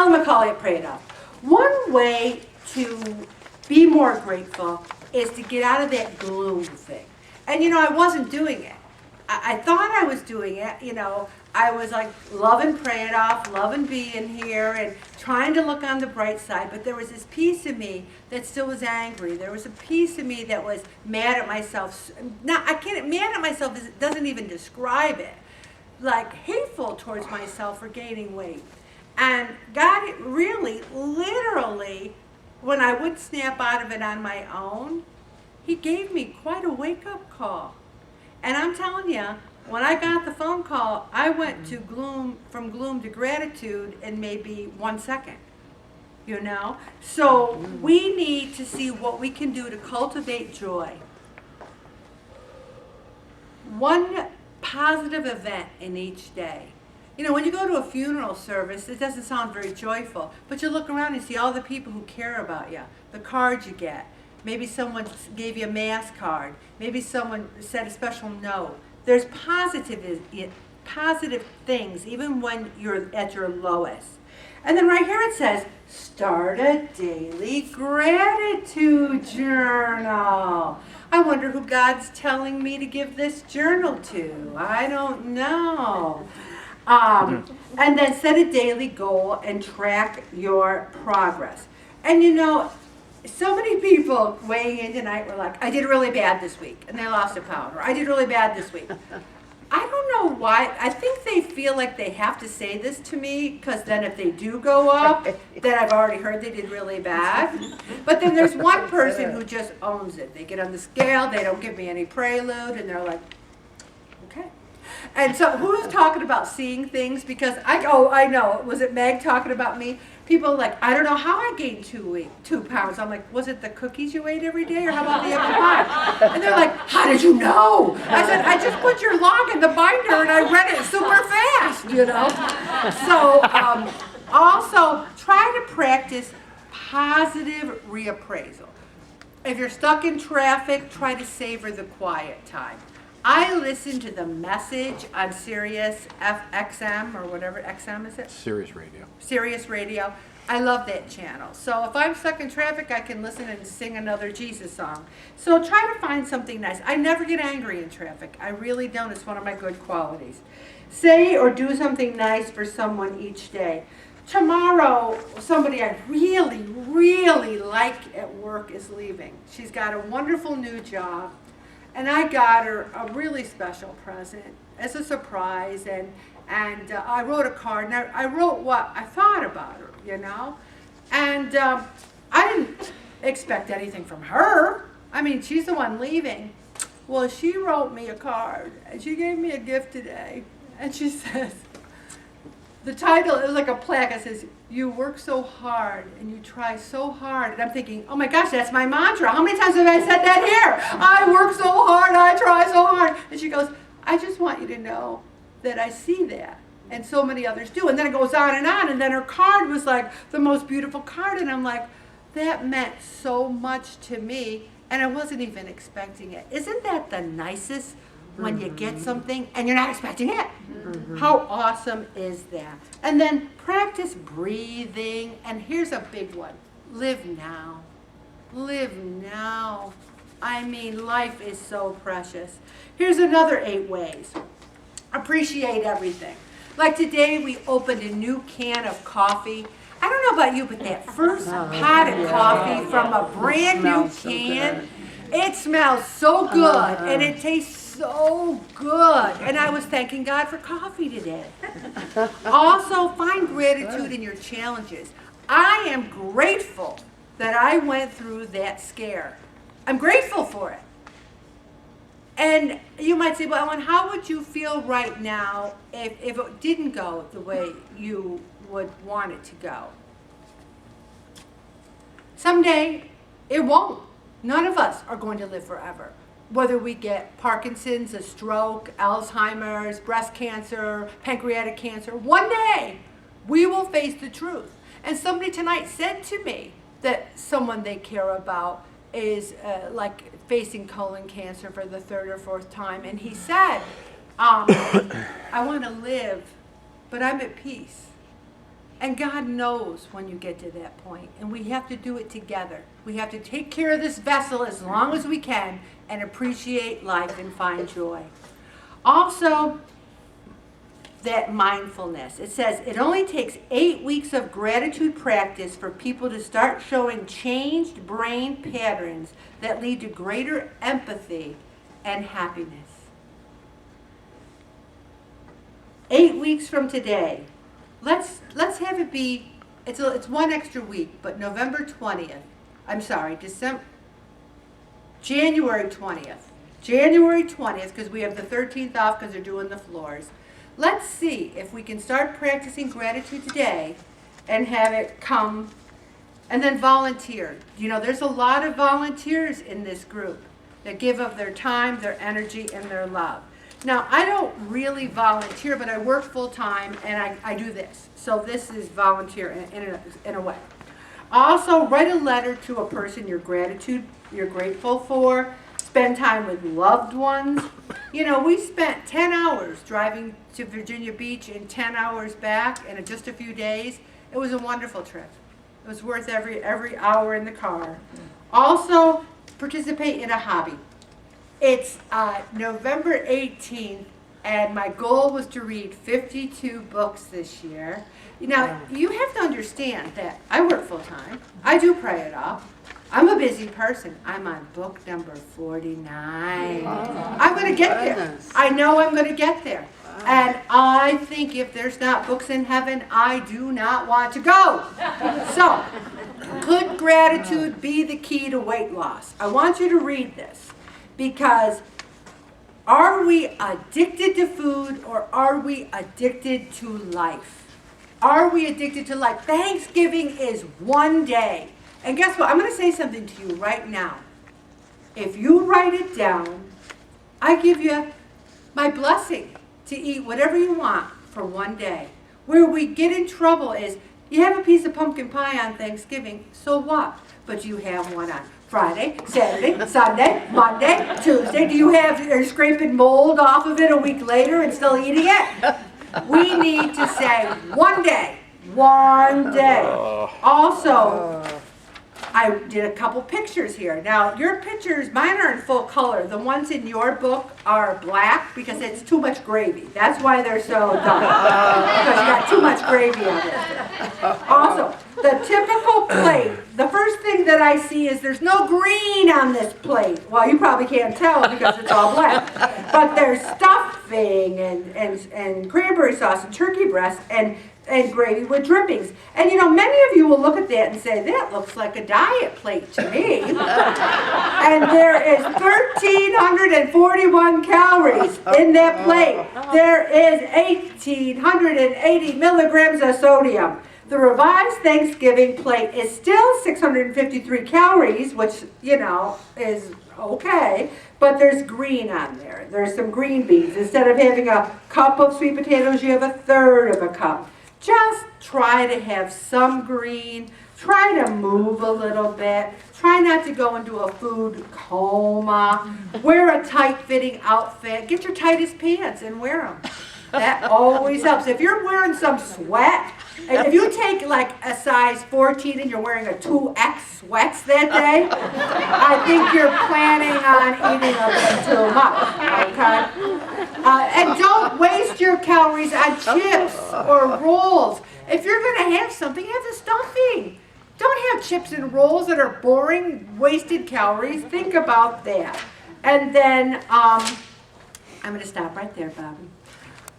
Ellen McCauley at Pray It Up. One way to be more grateful is to get out of that gloom thing. And I wasn't doing it. I thought I was doing it, I was like loving Pray It Off, loving being here and trying to look on the bright side, but there was this piece of me that still was angry. There was a piece of me that was mad at myself. Now, mad at myself doesn't even describe it. Like hateful towards myself for gaining weight. And God really, literally, when I would snap out of it on my own, He gave me quite a wake-up call. And I'm telling you, when I got the phone call, I went to from gloom to gratitude in maybe 1 second. So we need to see what we can do to cultivate joy. One positive event in each day. When you go to a funeral service, it doesn't sound very joyful, but you look around and see all the people who care about you, the cards you get. Maybe someone gave you a mass card. Maybe someone said a special note. There's positive things, even when you're at your lowest. And then right here it says, start a daily gratitude journal. I wonder who God's telling me to give this journal to. I don't know. And then set a daily goal and track your progress. And so many people weighing in tonight were like, I did really bad this week, and they lost a pound, or I did really bad this week. I don't know why. I think they feel like they have to say this to me, because then if they do go up, then I've already heard they did really bad. But then there's one person who just owns it. They get on the scale, they don't give me any prelude, and they're like, okay. And so who's talking about seeing things? Because I know. Was it Meg talking about me? People are like, I don't know how I gained 2 pounds. I'm like, was it the cookies you ate every day, or how about the apple pie? And they're like, how did you know? I said, I just put your log in the binder and I read it super fast, So also try to practice positive reappraisal. If you're stuck in traffic, try to savor the quiet time. I listen to the Message on Sirius XM or whatever XM is it? Sirius Radio. Sirius Radio. I love that channel. So if I'm stuck in traffic, I can listen and sing another Jesus song. So try to find something nice. I never get angry in traffic. I really don't. It's one of my good qualities. Say or do something nice for someone each day. Tomorrow, somebody I really, really like at work is leaving. She's got a wonderful new job. And I got her a really special present as a surprise, and I wrote a card, and I wrote what I thought about her, and I didn't expect anything from her. I mean, she's the one leaving. Well, she wrote me a card, and she gave me a gift today, and she says, the title, it was like a plaque, it says, you work so hard and you try so hard. And I'm thinking, oh my gosh, that's my mantra. How many times have I said that here? I work so hard, I try so hard. And she goes, I just want you to know that I see that. And so many others do. And then it goes on. And then her card was like the most beautiful card. And I'm like, that meant so much to me. And I wasn't even expecting it. Isn't that the nicest? When you get something and you're not expecting it. How awesome is that? And then practice breathing. And here's a big one. Live now. Live now. I mean, life is so precious. Here's another 8 ways. Appreciate everything. Like today, we opened a new can of coffee. I don't know about you, but that first pot of coffee from a brand new can, it smells so good and it tastes so good. And I was thanking God for coffee today. Also, find gratitude in your challenges. I am grateful that I went through that scare. I'm grateful for it. And you might say, well, Ellen, how would you feel right now if it didn't go the way you would want it to go? Someday, it won't. None of us are going to live forever. Whether we get Parkinson's, a stroke, Alzheimer's, breast cancer, pancreatic cancer, one day we will face the truth. And somebody tonight said to me that someone they care about is like facing colon cancer for the 3rd or 4th time. And he said, I want to live, but I'm at peace. And God knows when you get to that point, and we have to do it together. We have to take care of this vessel as long as we can and appreciate life and find joy. Also, that mindfulness. It says it only takes 8 weeks of gratitude practice for people to start showing changed brain patterns that lead to greater empathy and happiness. 8 weeks from today, let's have it be, it's one extra week, but November 20th, January 20th. January 20th, because we have the 13th off because they're doing the floors. Let's see if we can start practicing gratitude today and have it come, and then volunteer. You know, there's a lot of volunteers in this group that give of their time, their energy, and their love. Now, I don't really volunteer, but I work full-time, and I do this. So this is volunteer in a way. Also, write a letter to a person you're grateful for. Spend time with loved ones. You know, we spent 10 hours driving to Virginia Beach and 10 hours back in just a few days. It was a wonderful trip. It was worth every hour in the car. Also, participate in a hobby. It's November 18th, and my goal was to read 52 books this year. Now, you have to understand that I work full-time. I do pray it up. I'm a busy person. I'm on book number 49. I'm going to get there. I know I'm going to get there. And I think if there's not books in heaven, I do not want to go. So, could gratitude be the key to weight loss? I want you to read this, because are we addicted to food, or are we addicted to life? Are we addicted to life? Thanksgiving is one day. And guess what? I'm going to say something to you right now. If you write it down, I give you my blessing to eat whatever you want for one day. Where we get in trouble is, you have a piece of pumpkin pie on Thanksgiving, so what? But you have one on Friday, Saturday, Sunday, Monday, Tuesday. Are you scraping mold off of it a week later and still eating it? We need to say one day. One day. Also, I did a couple pictures here. Now, your pictures, mine are in full color. The ones in your book are black because it's too much gravy. That's why they're so dark. Because you got too much gravy on it. Also, the typical plate, the first thing that I see is there's no green on this plate. Well, you probably can't tell because it's all black. But there's stuffing and cranberry sauce and turkey breast and gravy with drippings. And you know, many of you will look at that and say, that looks like a diet plate to me. And there is 1,341 calories in that plate. There is 1,880 milligrams of sodium. The revised Thanksgiving plate is still 653 calories, which, you know, is okay, but there's green on there. There's some green beans. Instead of having a cup of sweet potatoes, you have a third of a cup. Just try to have some green. Try to move a little bit. Try not to go into a food coma. Wear a tight-fitting outfit. Get your tightest pants and wear them. That always helps. If you're wearing some sweat, if you take like a size 14 and you're wearing a 2X sweats that day, I think you're planning on eating a bit too much, okay? And don't waste your calories on chips or rolls. If you're going to have something, have the stuffing. Don't have chips and rolls that are boring, wasted calories. Think about that. And then, I'm going to stop right there, Bobby.